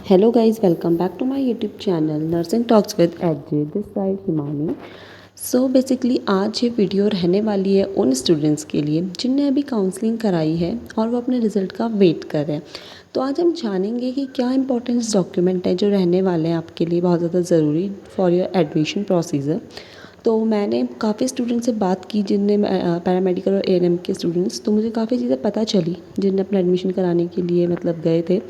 Hello guys, welcome back to my YouTube channel Nursing Talks with AJ. This side Himani. So basically आज ये video रहने वाली है उन स्टूडेंट्स के लिए जिनने अभी काउंसलिंग कराई है और वो अपने रिज़ल्ट का वेट कर रहे हैं। तो आज हम जानेंगे कि क्या इंपॉर्टेंस डॉक्यूमेंट है जो रहने वाले हैं आपके लिए बहुत ज़्यादा ज़रूरी फॉर योर एडमिशन प्रोसीजर। तो मैंने काफ़ी स्टूडेंट से बात की जिनने पैरामेडिकल और एएनएम के स्टूडेंट्स, तो मुझे काफ़ी चीज़ें पता चली जिनने अपना एडमिशन कराने के लिए मतलब गए थे।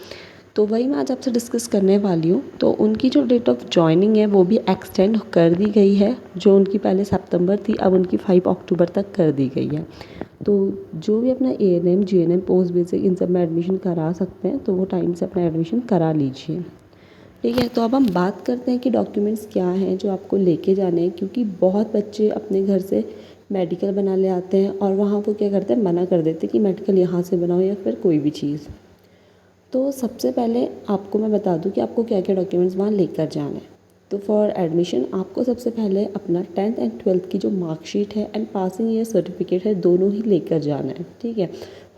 तो वही मैं आज आपसे डिस्कस करने वाली हूँ। तो उनकी जो डेट ऑफ जॉइनिंग है वो भी एक्सटेंड कर दी गई है। जो उनकी पहले सितंबर थी अब उनकी 5 अक्टूबर तक कर दी गई है। तो जो भी अपना ANM GNM post basic in सब में एडमिशन करा सकते हैं तो वो टाइम से अपना एडमिशन करा लीजिए। ठीक है, तो अब हम बात करते हैं कि डॉक्यूमेंट्स क्या हैं जो आपको लेके जाने हैं, क्योंकि बहुत बच्चे अपने घर से मेडिकल बना ले आते हैं और वहाँ वो क्या करते हैं, मना कर देते हैं कि मेडिकल यहाँ से बनाओ या फिर कोई भी चीज़। तो सबसे पहले आपको मैं बता दूं कि आपको क्या क्या डॉक्यूमेंट्स वहाँ लेकर जाना है। तो फॉर एडमिशन आपको सबसे पहले अपना 10th एंड 12th की जो मार्कशीट है एंड पासिंग ईयर सर्टिफिकेट है दोनों ही लेकर जाना है। ठीक है,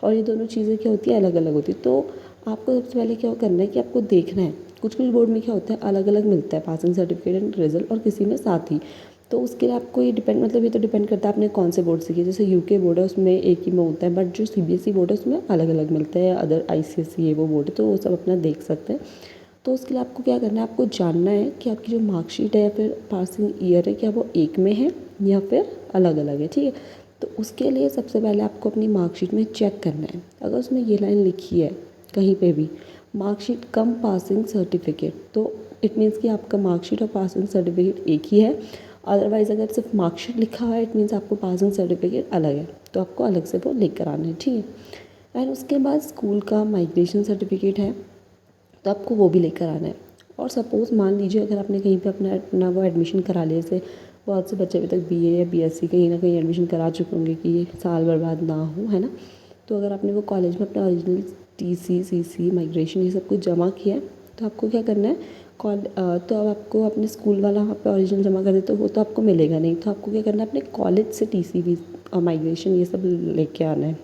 और ये दोनों चीज़ें क्या होती है, अलग अलग होती है। तो आपको सबसे पहले क्या करना है कि आपको देखना है कुछ कुछ बोर्ड में क्या होता है अलग अलग मिलता है पासिंग सर्टिफिकेट एंड रिजल्ट, और किसी में साथ ही। तो उसके लिए आपको ये डिपेंड मतलब ये तो डिपेंड करता है आपने कौन से बोर्ड से किया। जैसे यूके बोर्ड है उसमें एक ही में होता है, बट जो सीबीएसई बोर्ड है उसमें अलग अलग मिलता है, अदर आईसीएसई ये वो बोर्ड है, तो वो सब अपना देख सकते हैं। तो उसके लिए आपको क्या करना है, आपको जानना है कि आपकी जो मार्कशीट है या फिर पासिंग ईयर है क्या वो एक में है या फिर अलग अलग है। ठीक है, तो उसके लिए सबसे पहले आपको अपनी मार्कशीट में चेक करना है। अगर उसमें ये लाइन लिखी है कहीं पे भी मार्कशीट कम पासिंग सर्टिफिकेट, तो इट मीन्स कि आपका मार्कशीट और पासिंग सर्टिफिकेट एक ही है। अदरवाइज़ अगर सिर्फ मार्कशीट लिखा हुआ है इट मीन्स आपको पासिंग सर्टिफिकेट अलग है, तो आपको अलग से वो लेकर आना है। ठीक है, एंड उसके बाद स्कूल का माइग्रेशन सर्टिफिकेट है तो आपको वो भी लेकर आना है। और सपोज़ मान लीजिए अगर आपने कहीं पे अपना वो एडमिशन करा लिया, जैसे बहुत से बच्चे अभी तक बीए या बीएससी कहीं ना कहीं एडमिशन करा चुके होंगे कि ये साल बर्बाद ना हो, है ना। तो अगर आपने वो कॉलेज में अपना ओरिजिनल टीसी सीसी माइग्रेशन ये सब कुछ जमा किया है तो आपको क्या करना है, तो अब आपको अपने स्कूल वाला वहाँ पे ओरिजिनल जमा कर दे तो वो तो आपको मिलेगा नहीं, तो आपको क्या करना है अपने कॉलेज से टीसी भी और माइग्रेशन ये सब लेके आना है।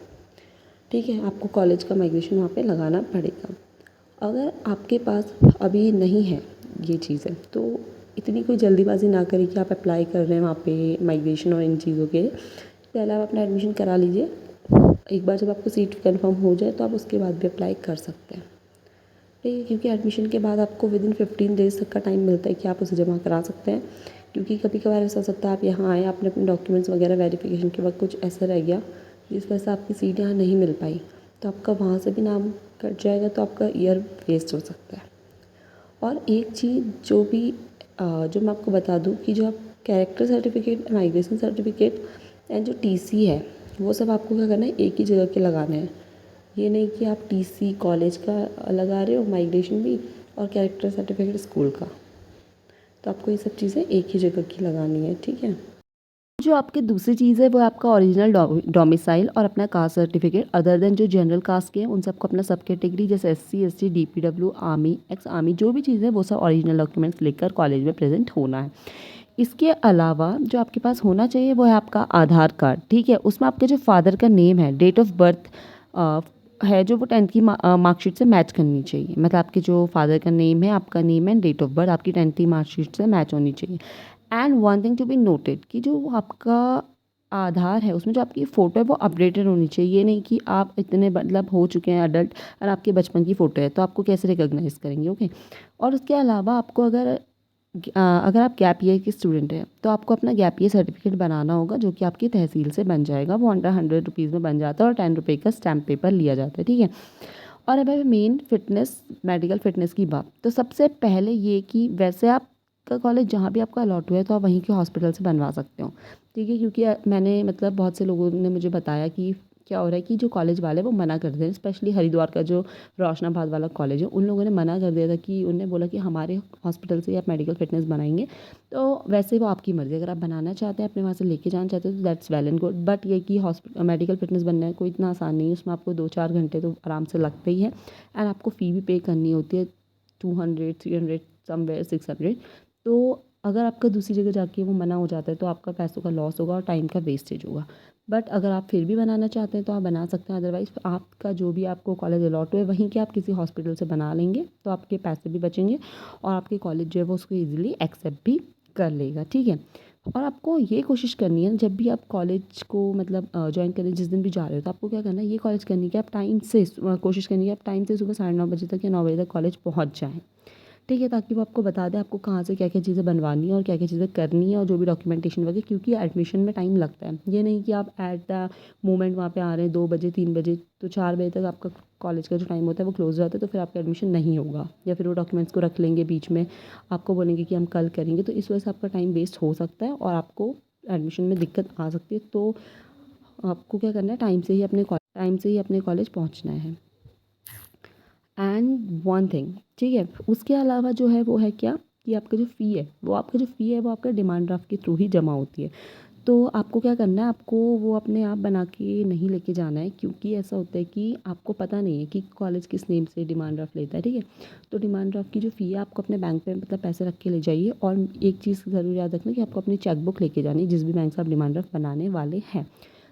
ठीक है, आपको कॉलेज का माइग्रेशन वहाँ पे लगाना पड़ेगा। अगर आपके पास अभी नहीं है ये चीज़ें तो इतनी कोई जल्दीबाजी ना करें कि आप अप्लाई कर रहे हैं वहाँ पे माइग्रेशन और इन चीज़ों के। पहले आप अपना एडमिशन करा लीजिए, एक बार जब आपको सीट कंफर्म हो जाए तो आप उसके बाद भी अप्लाई कर सकते हैं। ठीक है, क्योंकि एडमिशन के बाद आपको विदिन 15 डेज़ तक का टाइम मिलता है कि आप उसे जमा करा सकते हैं। क्योंकि कभी कभार ऐसा हो सकता है आप यहाँ आए, आपने अपने डॉक्यूमेंट्स वगैरह वेरिफिकेशन के वक्त कुछ ऐसा रह गया जिस वजह से आपकी सीट यहाँ नहीं मिल पाई, तो आपका वहाँ से भी नाम कट जाएगा, तो आपका ईयर वेस्ट हो सकता है। और एक चीज़ जो मैं आपको बता दूँ कि जो आप character certificate, migration certificate and जो टीसी है वो सब आपको क्या करना है एक ही जगह के लगाने हैं। ये नहीं कि आप टीसी कॉलेज का लगा रहे हो, माइग्रेशन भी और कैरेक्टर सर्टिफिकेट स्कूल का। तो आपको ये सब चीज़ें एक ही जगह की लगानी है। ठीक है, जो आपकी दूसरी चीज़ है वो है आपका ओरिजिनल डोमिसाइल और अपना कास्ट सर्टिफिकेट। अदर देन जो जनरल कास्ट के हैं उन सबको अपना सब कैटेगरी जैसे SC ST DPW army ex army जो भी चीज़ें वो सब ओरिजिनल डॉक्यूमेंट्स लेकर कॉलेज में प्रेजेंट होना है। इसके अलावा जो आपके पास होना चाहिए वो है आपका आधार कार्ड। ठीक है, उसमें आपके जो फादर का नेम है, डेट ऑफ बर्थ है जो वो 10th की मार्कशीट से मैच करनी चाहिए। मतलब आपके जो फादर का नेम है, आपका name and date of birth आपकी 10th की मार्कशीट से मैच होनी चाहिए। And one thing to be noted कि जो आपका आधार है उसमें जो आपकी फ़ोटो है वो अपडेटेड होनी चाहिए। ये नहीं कि आप इतने मतलब हो चुके हैं अडल्ट और आपके बचपन की फ़ोटो है तो आपको कैसे रिकॉग्नाइज़ करेंगे। ओके, और उसके अलावा आपको अगर आप गैप ईयर के स्टूडेंट हैं तो आपको अपना गैप ईयर सर्टिफिकेट बनाना होगा जो कि आपकी तहसील से बन जाएगा। वो अंडर 100 रुपीज़ में बन जाता है और 10 रुपये का स्टैम्प पेपर लिया जाता है। ठीक है, और अब है मेन फिटनेस, मेडिकल फिटनेस की बात। तो सबसे पहले ये कि वैसे आपका कॉलेज जहाँ भी आपका अलॉट हुआ है तो आप वहीं के हॉस्पिटल से बनवा सकते हो। ठीक है, क्योंकि मैंने मतलब बहुत से लोगों ने मुझे बताया कि क्या हो रहा है कि जो कॉलेज वाले वो मना कर दे रहे हैं, स्पेशली हरिद्वार का जो रोशनाबाद वाला कॉलेज है उन लोगों ने मना कर दिया था कि उन्होंने बोला कि हमारे हॉस्पिटल से आप मेडिकल फिटनेस बनाएंगे। तो वैसे वो आपकी मर्ज़ी, अगर आप बनाना चाहते हैं अपने वहाँ से लेके जाना चाहते हो तो that's well and good. But ये कि मेडिकल फिटनेस बनना है कोई इतना आसान नहीं है, उसमें आपको 2-4 घंटे तो आराम से लगते ही है। एंड आपको फ़ी भी पे करनी होती है 200 300 समवेयर 600। तो अगर आपका दूसरी जगह जाके वो मना हो जाता है तो आपका पैसों का लॉस होगा और टाइम का वेस्टेज होगा। बट अगर आप फिर भी बनाना चाहते हैं तो आप बना सकते हैं, अदरवाइज़ आपका जो भी आपको कॉलेज अलॉट हुए वहीं के आप किसी हॉस्पिटल से बना लेंगे तो आपके पैसे भी बचेंगे और आपके कॉलेज जो है वो उसको ईज़िली एक्सेप्ट भी कर लेगा, ठीक है। और आपको ये कोशिश करनी है जब भी आप कॉलेज को मतलब जॉइन करने जिस दिन भी जा रहे हो तो आपको क्या करना है, ये कॉलेज करनी है कि आप टाइम से कोशिश करनी है आप टाइम से सुबह 9:30 बजे तक या 9 बजे तक कॉलेज पहुँच जाएँ, ठीक है, ताकि वो आपको बता दें आपको कहाँ से क्या-क्या चीज़ें बनवानी है और क्या-क्या चीज़ें करनी है और जो भी डॉक्यूमेंटेशन वगैरह, क्योंकि एडमिशन में टाइम लगता है। ये नहीं कि आप एट द मोमेंट वहाँ पे आ रहे हैं 2 बजे 3 बजे तो 4 बजे तक आपका कॉलेज का जो टाइम होता है वो क्लोज़ हो जाता है, तो फिर आपका एडमिशन नहीं होगा या फिर वो डॉक्यूमेंट्स को रख लेंगे बीच में, आपको बोलेंगे कि हम कल करेंगे, तो इस वजह से आपका टाइम वेस्ट हो सकता है और आपको एडमिशन में दिक्कत आ सकती है। तो आपको क्या करना है, टाइम से ही अपने कॉलेज पहुँचना है। एंड वन थिंग, ठीक है, उसके अलावा जो है वो है क्या कि आपका जो फ़ी है वो आपका डिमांड ड्राफ्ट के थ्रू ही जमा होती है। तो आपको क्या करना है, आपको वो अपने आप बना के नहीं लेके जाना है, क्योंकि ऐसा होता है कि आपको पता नहीं है कि कॉलेज किस नेम से डिमांड ड्राफ्ट लेता है, ठीक है। तो डिमांड ड्राफ्ट की जो फ़ी है आपको अपने बैंक पे मतलब पैसे रख के ले जाइए, और एक चीज़ ज़रूर याद रखना कि आपको अपनी चेक बुक लेके जानी है जिस भी बैंक से आप डिमांड ड्राफ्ट बनाने वाले हैं।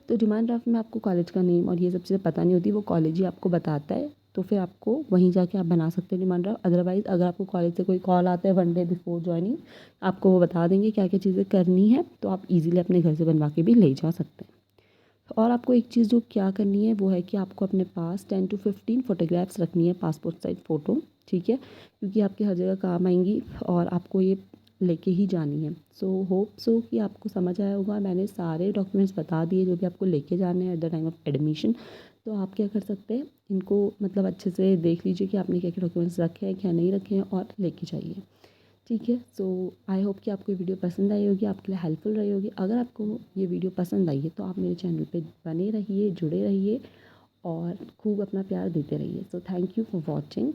तो डिमांड ड्राफ्ट में आपको कॉलेज का नेम और ये सब चीज़ें पता नहीं होती, वो कॉलेज ही आपको बताता है, तो फिर आपको वहीं जाके आप बना सकते हैं डिमांड ड्राफ्ट। अदरवाइज़ अगर आपको कॉलेज से कोई कॉल आता है 1 डे बिफोर जॉइनिंग, आपको वो बता देंगे क्या-क्या चीज़ें करनी है, तो आप ईज़िली अपने घर से बनवा के भी ले जा सकते हैं। और आपको एक चीज़ जो क्या करनी है वो है कि आपको अपने पास 10 to 15 फ़ोटोग्राफ्स रखनी है, पासपोर्ट साइज़ फ़ोटो, ठीक है? क्योंकि आपकी हर जगह काम आएँगी और आपको ये लेके ही जानी है। सो होप सो कि आपको समझ आया होगा, मैंने सारे डॉक्यूमेंट्स बता दिए जो भी आपको लेके जाने हैं at the time of admission. तो आप क्या कर सकते हैं, इनको मतलब अच्छे से देख लीजिए कि आपने क्या-क्या डॉक्यूमेंट्स रखे हैं, क्या नहीं रखे हैं, और लेके जाइए। ठीक है, सो आई होप कि आपको ये वीडियो पसंद आई होगी, आपके लिए हेल्पफुल रही होगी। अगर आपको ये वीडियो पसंद आई है तो आप मेरे चैनल पे बने रहिए, जुड़े रहिए और खूब अपना प्यार देते रहिए। So thank you for watching.